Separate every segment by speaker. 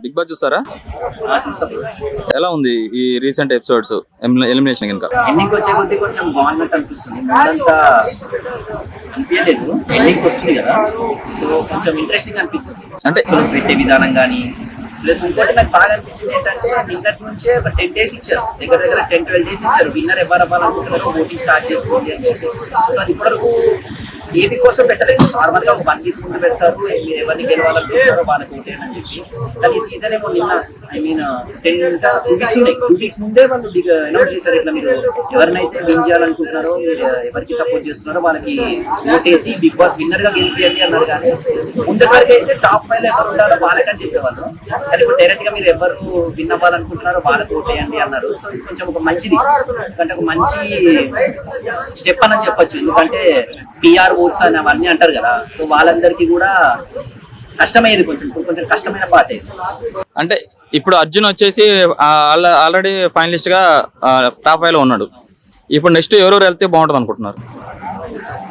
Speaker 1: Big boss చూసారా? ఎలా ఉంది ఈ రీసెంట్ ఎపిసోడ్స్ ఎలిమినేషన్ కనుక?
Speaker 2: ఎండింగ్ వచ్చే కొద్ది కొంచెం బాగున్నట్టు అనిపిస్తుంది. ముందంతా అనిపించలేదు, ఎండింగ్ వస్తుంది కదా, సో కొంచెం ఇంట్రెస్టింగ్ అనిపిస్తుంది.
Speaker 1: అంటే
Speaker 2: పెట్టే విధానం కానీ ప్లస్ ఇంకోటి నాకు బాగా అనిపించింది ఏంటంటే నిన్నటి నుంచే ఒక 10 days ఇచ్చారు, దగ్గర 10-12 days ఇచ్చారు. విన్నర్ ఎవరు అవ్వాలనుకుంటున్నారు ఓటింగ్ స్టార్ట్ చేసుకోండి అని చెప్పి. సో అది ఇప్పటివరకు ఏపీ కోసం పెట్టలేదు. నార్మల్ గా ఒక 1 week ముందు పెడతారు, మీరు ఎవరిని గెలవాలనుకుంటారో వాళ్ళకి ఓటేయని అని చెప్పి. కానీ ఈ సీజన్ ఏమో నిన్న 2 weeks ఉన్నాయి. 2 weeks ముందే వాళ్ళు అనౌన్స్ చేశారు, ఇట్లా మీరు ఎవరినైతే విన్ చేయాలనుకుంటున్నారో, మీరు ఎవరికి సపోర్ట్ చేస్తున్నారో వాళ్ళకి ఓటేసి బిగ్ బాస్ విన్నర్ గా గెలిపియండి అన్నారు. కానీ ముందు వరకు అయితే టాప్ 5 ఎవరు ఉండాలో వాళ్ళకని చెప్పేవాళ్ళు. కానీ ఇప్పుడు డైరెక్ట్ గా మీరు ఎవరు విన్ అవ్వాలనుకుంటున్నారో వాళ్ళకి ఓటేయండి అన్నారు. సో ఇది కొంచెం ఒక మంచిది, ఎందుకంటే ఒక మంచి స్టెప్ అని చెప్పొచ్చు. ఎందుకంటే పిఆర్ ఓట్స్ అని అవన్నీ అంటారు కదా, సో వాళ్ళందరికీ కూడా కష్టమయ్యేది, కొంచెం కష్టమైన పార్టీ.
Speaker 1: అంటే ఇప్పుడు అర్జున్ వచ్చేసి ఆల్రెడీ ఫైనలిస్ట్ గా టాప్ 5 లో ఉన్నాడు. ఇప్పుడు నెక్స్ట్ ఎవరెవరు వెళ్తే బాగుంటుంది అనుకుంటున్నారు?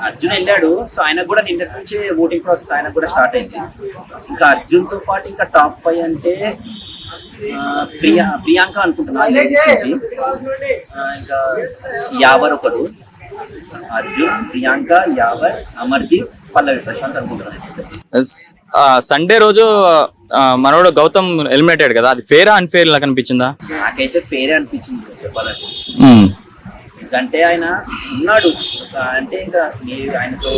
Speaker 2: అర్జున్ వెళ్ళాడు, సో ఆయనకు కూడా నిన్నటి నుంచి ఓటింగ్ ప్రాసెస్ ఆయనకు కూడా స్టార్ట్ అయింది. ఇంకా అర్జున్ తో పాటు ఇంకా టాప్ 5 అంటే ప్రియాంక అనుకుంటున్నాను. ఇంకా యావర్ ఒకడు, అర్జున్, ప్రియాంక, యావర్, అమర్దీప్, పల్లవి ప్రశాంత్ అనుకుంటున్నాను.
Speaker 1: సండే రోజు మనోడు గౌతమ్ ఎలిమినేటెడ్ కదా, అది ఫేరా అన్ఫేర్ లాగా అనిపించిందా?
Speaker 2: నాకైతే ఫేరే అనిపించింది చెప్పాలంటే. ఎందుకంటే ఆయన ఉన్నాడు అంటే ఇంకా ఆయనతో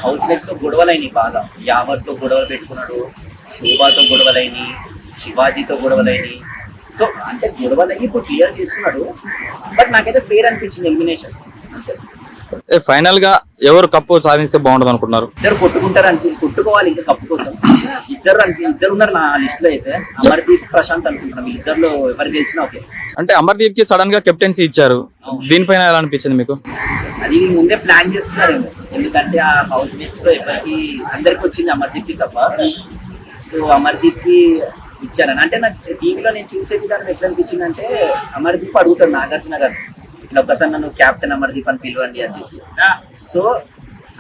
Speaker 2: హౌస్ మేట్స్ తో గొడవలైనవి బాగా. యావర్తో గొడవలు పెట్టుకున్నాడు, శోభాతో గొడవలైనవి, శివాజీతో గొడవలైనవి. సో అంటే గొడవలయ్యి ఇప్పుడు క్లియర్ చేసుకున్నాడు. బట్ నాకైతే ఫేర్ అనిపించింది ఎలిమినేషన్.
Speaker 1: ఫైనల్ గా ఎవరు కప్పు సాధిస్తే బాగుంటుంది అనుకుంటున్నారు?
Speaker 2: ఇద్దరు కొట్టుకుంటారు కొట్టుకోవాలి ఇంకా కప్పు కోసం. ఇద్దరు ఉన్నారు నా లిస్ట్ లో అయితే, అమర్దీప్, ప్రశాంత్ అనుకుంటున్నాం. ఇద్దరులో ఎవరు గెలిచినా ఓకే.
Speaker 1: అంటే అమర్దీప్ కి సడన్ గా కెప్టెన్సీ ఇచ్చారు, దీనిపైన ఎలా అనిపించింది మీకు?
Speaker 2: అది ముందే ప్లాన్ చేసుకున్నారేమో, ఎందుకంటే ఆ హౌస్ మేట్స్ లో ఎవరికి అందరికి వచ్చింది అమర్దీప్ కి తప్ప. సో అమర్దీప్ కి ఇచ్చారని అంటే నాకు టీవీలో నేను చూసే విధానం ఎట్లా అనిపించింది అంటే, అమర్దీప్ అడుగుతాడు నాగార్జున గారు, ఇట్లా ఒకసారి నన్ను క్యాప్టెన్ అమర్దీప్ అని పిలవండి అని చెప్పి. సో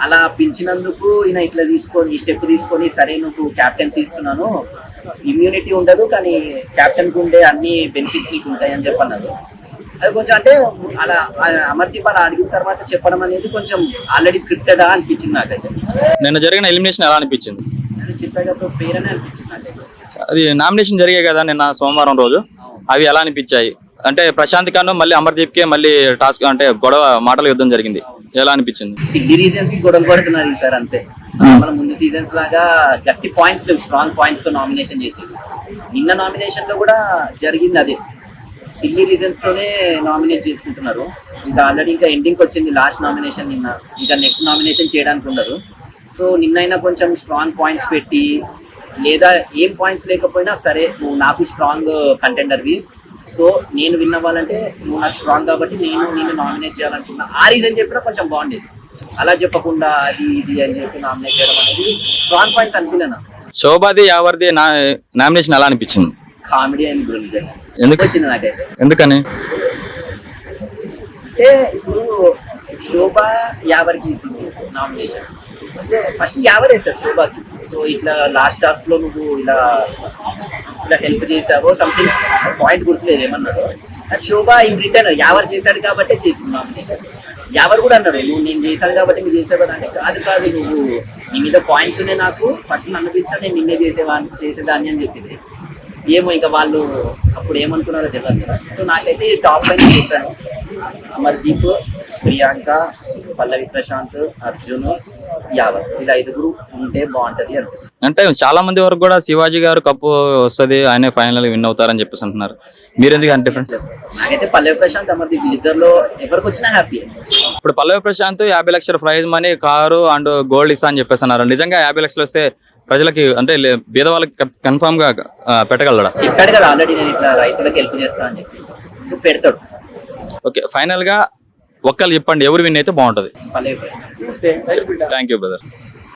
Speaker 2: అలా పిలిచినందుకు ఈయన ఇట్లా తీసుకొని ఈ స్టెప్ తీసుకొని, సరే నువ్వు క్యాప్టెన్సీ ఇస్తున్నాను, ఇమ్యూనిటీ ఉండదు కానీ క్యాప్టెన్ కు ఉండే అన్ని బెనిఫిట్స్ నీకు ఉంటాయి అని చెప్పన్నారు. అది కొంచెం అంటే అలా అమర్దీప్ అలా అడిగిన తర్వాత చెప్పడం అనేది కొంచెం ఆల్రెడీ స్క్రిప్టెడ్ అనిపించింది నాకైతే.
Speaker 1: నిన్న జరిగిన ఎలిమినేషన్ ఎలా అనిపించింది?
Speaker 2: అది చెప్పేటప్పుడు ఫెయిర్ అనే అనిపించింది నాకైతే.
Speaker 1: అది నామినేషన్ జరిగాయి కదా నిన్న సోమవారం రోజు, అవి ఎలా అనిపించాయి? అంటే ప్రశాంత్ ఖాన్ మళ్ళీ అమర్దీప్ కే మళ్ళీ టాస్క్ అంటే గొడవ మాటల యుద్ధం జరిగింది, ఎలా అనిపించింది?
Speaker 2: సిల్లీ రీజన్స్ కి గొడవ పడుతున్నారు ఈసారి అంతే. మన ముందు సీజన్స్ లాగా గట్టి పాయింట్స్ లేవు, స్ట్రాంగ్ పాయింట్స్ తో నామినేషన్ చేసేది. నిన్న నామినేషన్ లో కూడా జరిగింది అదే, సిల్లీ రీజన్స్ తోనే నామినేట్ చేసుకుంటున్నారు. ఇంకా ఆల్రెడీ ఇంకా ఎండింగ్ వచ్చింది లాస్ట్ నామినేషన్ నిన్న, ఇంకా నెక్స్ట్ నామినేషన్ చేయడానికి ఉండదు. సో నిన్నైనా కొంచెం స్ట్రాంగ్ పాయింట్స్ పెట్టి, లేదా ఏం పాయింట్స్ లేకపోయినా సరే నువ్వు నాకు స్ట్రాంగ్ కంటెండర్వి, సో నేను విన్ అవ్వాలంటే నువ్వు నాకు స్ట్రాంగ్ కాబట్టి నేను నామినేట్ చేయాలనుకున్నా, ఆ రీజన్ చెప్పినా కొంచెం బాగుండేది. అలా చెప్పకుండా అది ఇది అని చెప్పి నామినేట్ చేయడం అనేది స్ట్రాంగ్ పాయింట్స్ అనిపించలేను.
Speaker 1: శోభాది యావర్ది నామినేషన్ ఎలా అనిపించింది?
Speaker 2: కామెడీ అని ఇప్పుడు నిజంగా
Speaker 1: ఎందుకు
Speaker 2: వచ్చింది నాకైతే.
Speaker 1: ఎందుకని
Speaker 2: అంటే ఇప్పుడు శోభ యావర్కి ఇస్తుంది నామినేషన్. సో ఫస్ట్ యావర్ వేస్తాడు శోభాకి. సో ఇట్లా లాస్ట్ టాస్క్ లో నువ్వు ఇలా హెల్ప్ చేసావో సంథింగ్ పాయింట్ గుర్తులేదు ఏమన్నాడు. అది శోభ ఇన్ రిటర్న్ యావర్ చేశాడు కాబట్టి చేసింది నామినేషన్. యావర్ కూడా అన్నాడు, నువ్వు నేను చేశాను కాబట్టి నువ్వు చేసావు అంటే కాదు నువ్వు నీ మీద పాయింట్స్ ఉన్నాయి, నాకు ఫస్ట్ నన్ను పిలిచా నేను నిన్నే చేసేదాన్ని అని చెప్పింది. ఏమో ఇంకా వాళ్ళు అప్పుడు ఏమనుకున్నారో తెలియదు కదా. సో నాకైతే టాప్ పైన చెప్పాను, అమర్దీప్, ప్రియాంక, పల్లవి ప్రశాంత్, అర్జున్, యావర్, ఇలా 5 ఉంటే బాగుంటది అనిపిస్తుంది.
Speaker 1: అంటే చాలా మంది వరకు కూడా శివాజీ గారు కప్పు వస్తుంది, ఆయనే ఫైనల్ విన్ అవుతారని చెప్పేసి అంటున్నారు. మీరు ఎందుకు అంటే డిఫరెంట్?
Speaker 2: నాకైతే పల్లవి ప్రశాంత్, అమర్దీప్ ఇద్దరులో ఎవరికి వచ్చినా హ్యాపీ.
Speaker 1: ఇప్పుడు పల్లవి ప్రశాంత్ 50 లక్షల prize money, car and gold ఇస్తా అని చెప్పేసి అన్నారు. నిజంగా 50 లక్షలు వస్తే ప్రజలకి అంటే పేద వాళ్ళకి కన్ఫామ్ గా పెట్టగలడా?
Speaker 2: చెప్పాడు కదా ఆల్రెడీ, నేను ఇట్లా రైతులకు హెల్ప్ చేస్తా అని చెప్పి. సో పెడతాడు.
Speaker 1: ఓకే, ఫైనల్ గా ఒక్కళ్ళు చెప్పండి ఎవరు విన్ అయితే బాగుంటది?
Speaker 2: పల్లవి.
Speaker 1: Thank you brother.